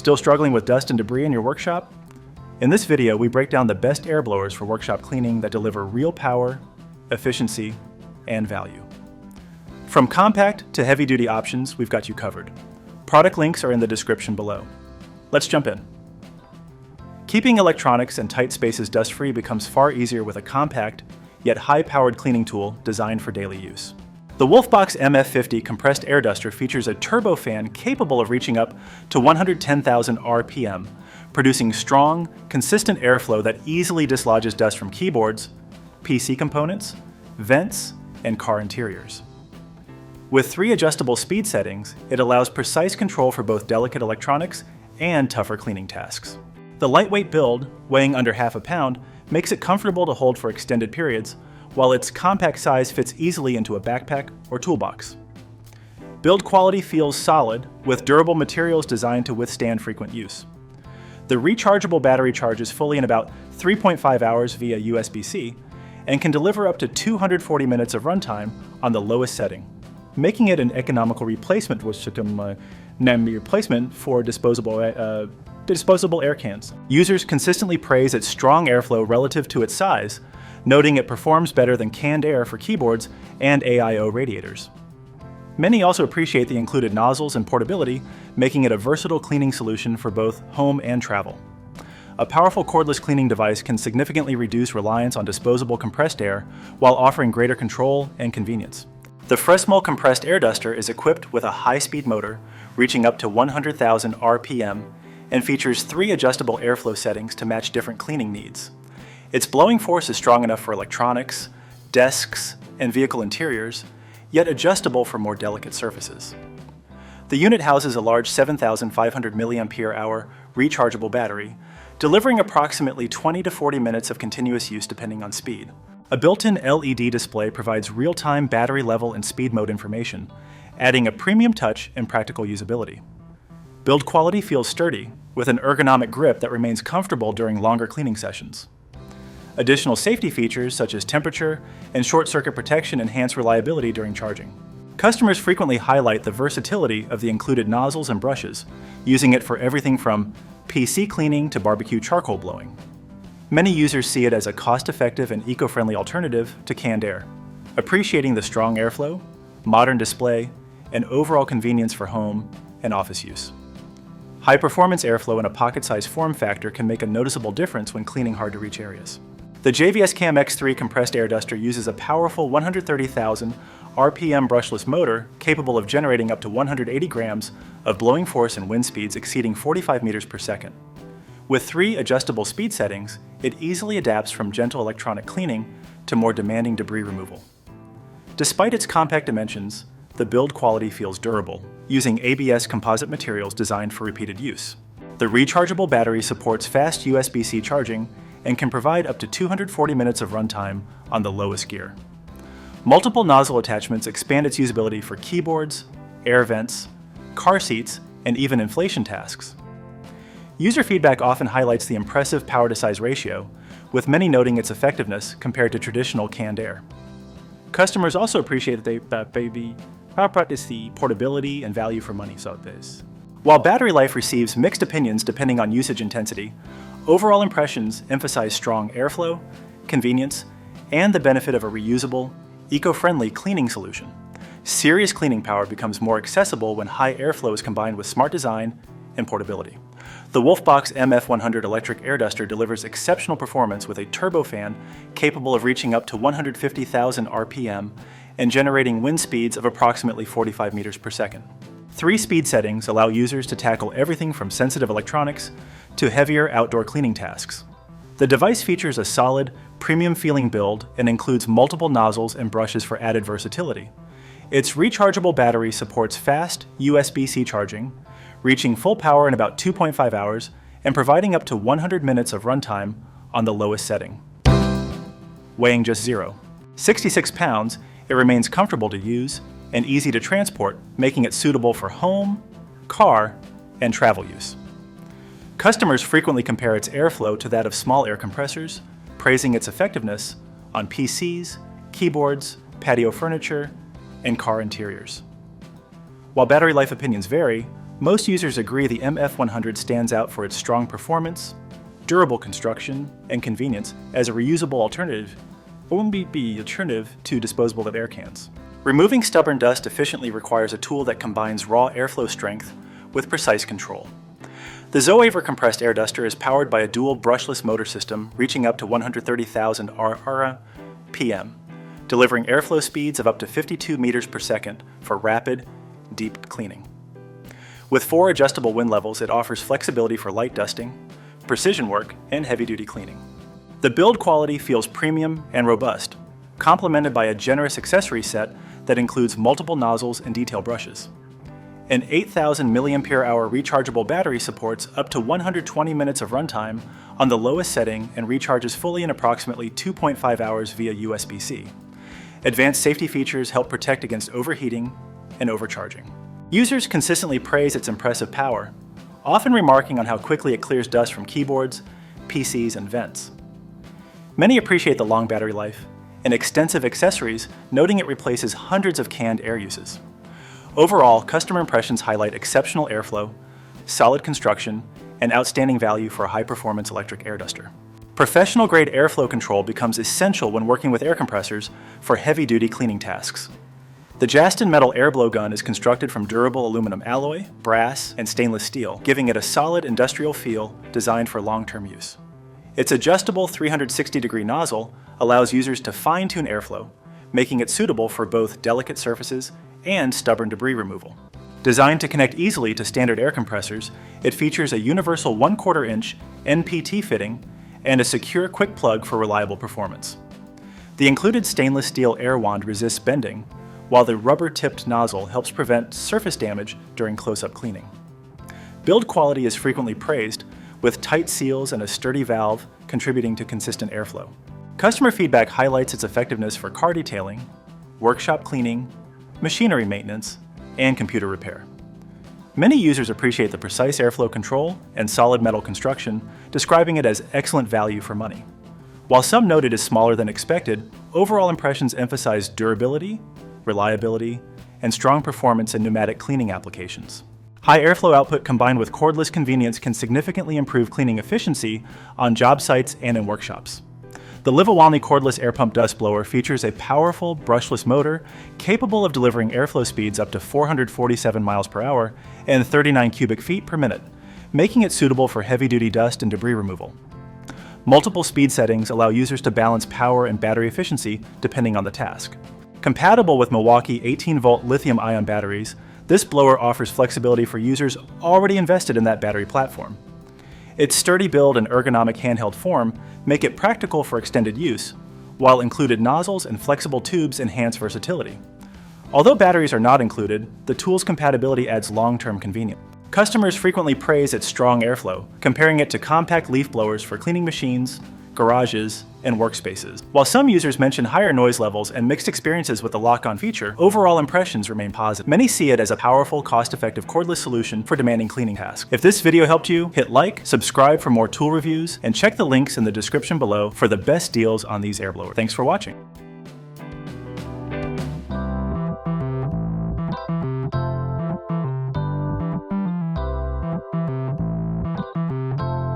Still struggling with dust and debris in your workshop? In this video, we break down the best air blowers for workshop cleaning that deliver real power, efficiency, and value. From compact to heavy-duty options, we've got you covered. Product links are in the description below. Let's jump in. Keeping electronics and tight spaces dust-free becomes far easier with a compact, yet high-powered cleaning tool designed for daily use. The WOLFBOX MF50 compressed air duster features a turbofan capable of reaching up to 110,000 RPM, producing strong, consistent airflow that easily dislodges dust from keyboards, PC components, vents, and car interiors. With 3 adjustable speed settings, it allows precise control for both delicate electronics and tougher cleaning tasks. The lightweight build, weighing under half a pound, makes it comfortable to hold for extended periods, while its compact size fits easily into a backpack or toolbox. Build quality feels solid, with durable materials designed to withstand frequent use. The rechargeable battery charges fully in about 3.5 hours via USB-C and can deliver up to 240 minutes of runtime on the lowest setting, making it an economical replacement for disposable air cans. Users consistently praise its strong airflow relative to its size, noting it performs better than canned air for keyboards and AIO radiators. Many also appreciate the included nozzles and portability, making it a versatile cleaning solution for both home and travel. A powerful cordless cleaning device can significantly reduce reliance on disposable compressed air while offering greater control and convenience. The FRESMOL compressed air duster is equipped with a high-speed motor reaching up to 100,000 RPM and features 3 adjustable airflow settings to match different cleaning needs. Its blowing force is strong enough for electronics, desks, and vehicle interiors, yet adjustable for more delicate surfaces. The unit houses a large 7,500 mAh rechargeable battery, delivering approximately 20 to 40 minutes of continuous use depending on speed. A built-in LED display provides real-time battery level and speed mode information, adding a premium touch and practical usability. Build quality feels sturdy, with an ergonomic grip that remains comfortable during longer cleaning sessions. Additional safety features such as temperature and short-circuit protection enhance reliability during charging. Customers frequently highlight the versatility of the included nozzles and brushes, using it for everything from PC cleaning to barbecue charcoal blowing. Many users see it as a cost-effective and eco-friendly alternative to canned air, appreciating the strong airflow, modern display, and overall convenience for home and office use. High-performance airflow in a pocket-sized form factor can make a noticeable difference when cleaning hard-to-reach areas. The JVSCAM X3 compressed air duster uses a powerful 130,000 RPM brushless motor capable of generating up to 180 grams of blowing force and wind speeds exceeding 45 meters per second. With 3 adjustable speed settings, it easily adapts from gentle electronic cleaning to more demanding debris removal. Despite its compact dimensions, the build quality feels durable, using ABS composite materials designed for repeated use. The rechargeable battery supports fast USB-C charging and can provide up to 240 minutes of runtime on the lowest gear. Multiple nozzle attachments expand its usability for keyboards, air vents, car seats, and even inflation tasks. User feedback often highlights the impressive power-to-size ratio, with many noting its effectiveness compared to traditional canned air. Customers also appreciate that the portability and value for money. While battery life receives mixed opinions depending on usage intensity, overall impressions emphasize strong airflow, convenience, and the benefit of a reusable, eco-friendly cleaning solution. Serious cleaning power becomes more accessible when high airflow is combined with smart design and portability. The WOLFBOX MF100 electric air duster delivers exceptional performance with a turbofan capable of reaching up to 150,000 RPM and generating wind speeds of approximately 45 meters per second. 3 speed settings allow users to tackle everything from sensitive electronics to heavier outdoor cleaning tasks. The device features a solid, premium-feeling build and includes multiple nozzles and brushes for added versatility. Its rechargeable battery supports fast USB-C charging, reaching full power in about 2.5 hours and providing up to 100 minutes of runtime on the lowest setting. Weighing just 66 pounds, it remains comfortable to use and easy to transport, making it suitable for home, car, and travel use. Customers frequently compare its airflow to that of small air compressors, praising its effectiveness on PCs, keyboards, patio furniture, and car interiors. While battery life opinions vary, Most users agree the MF100 stands out for its strong performance, durable construction, and convenience as a reusable alternative to disposable air cans. Removing stubborn dust efficiently requires a tool that combines raw airflow strength with precise control. The ZOAIVR compressed air duster is powered by a dual brushless motor system reaching up to 130,000 RPM, delivering airflow speeds of up to 52 meters per second for rapid, deep cleaning. With 4 adjustable wind levels, it offers flexibility for light dusting, precision work, and heavy-duty cleaning. The build quality feels premium and robust, complemented by a generous accessory set that includes multiple nozzles and detail brushes. An 8,000 mAh rechargeable battery supports up to 120 minutes of runtime on the lowest setting and recharges fully in approximately 2.5 hours via USB-C. Advanced safety features help protect against overheating and overcharging. Users consistently praise its impressive power, often remarking on how quickly it clears dust from keyboards, PCs, and vents. Many appreciate the long battery life and extensive accessories, noting it replaces hundreds of canned air uses. Overall, customer impressions highlight exceptional airflow, solid construction, and outstanding value for a high-performance electric air duster. Professional-grade airflow control becomes essential when working with air compressors for heavy-duty cleaning tasks. The JASTIND metal air blow gun is constructed from durable aluminum alloy, brass, and stainless steel, giving it a solid industrial feel designed for long-term use. Its adjustable 360-degree nozzle allows users to fine-tune airflow, making it suitable for both delicate surfaces and stubborn debris removal. Designed to connect easily to standard air compressors, it features a universal 1/4 inch NPT fitting and a secure quick plug for reliable performance. The included stainless steel air wand resists bending, while the rubber-tipped nozzle helps prevent surface damage during close-up cleaning. Build quality is frequently praised, with tight seals and a sturdy valve contributing to consistent airflow. Customer feedback highlights its effectiveness for car detailing, workshop cleaning, machinery maintenance, and computer repair. Many users appreciate the precise airflow control and solid metal construction, describing it as excellent value for money. While some note it is smaller than expected, overall impressions emphasize durability, reliability, and strong performance in pneumatic cleaning applications. High airflow output combined with cordless convenience can significantly improve cleaning efficiency on job sites and in workshops. The LIVOWALNY cordless air pump dust blower features a powerful brushless motor capable of delivering airflow speeds up to 447 miles per hour and 39 cubic feet per minute, making it suitable for heavy-duty dust and debris removal. Multiple speed settings allow users to balance power and battery efficiency depending on the task. Compatible with Milwaukee 18-volt lithium-ion batteries, this blower offers flexibility for users already invested in that battery platform. Its sturdy build and ergonomic handheld form make it practical for extended use, while included nozzles and flexible tubes enhance versatility. Although batteries are not included, the tool's compatibility adds long-term convenience. Customers frequently praise its strong airflow, comparing it to compact leaf blowers for cleaning machines, garages, and workspaces. While some users mention higher noise levels and mixed experiences with the lock-on feature, overall impressions remain positive. Many see it as a powerful, cost-effective cordless solution for demanding cleaning tasks. If this video helped you, hit like, subscribe for more tool reviews, and check the links in the description below for the best deals on these air blowers. Thanks for watching.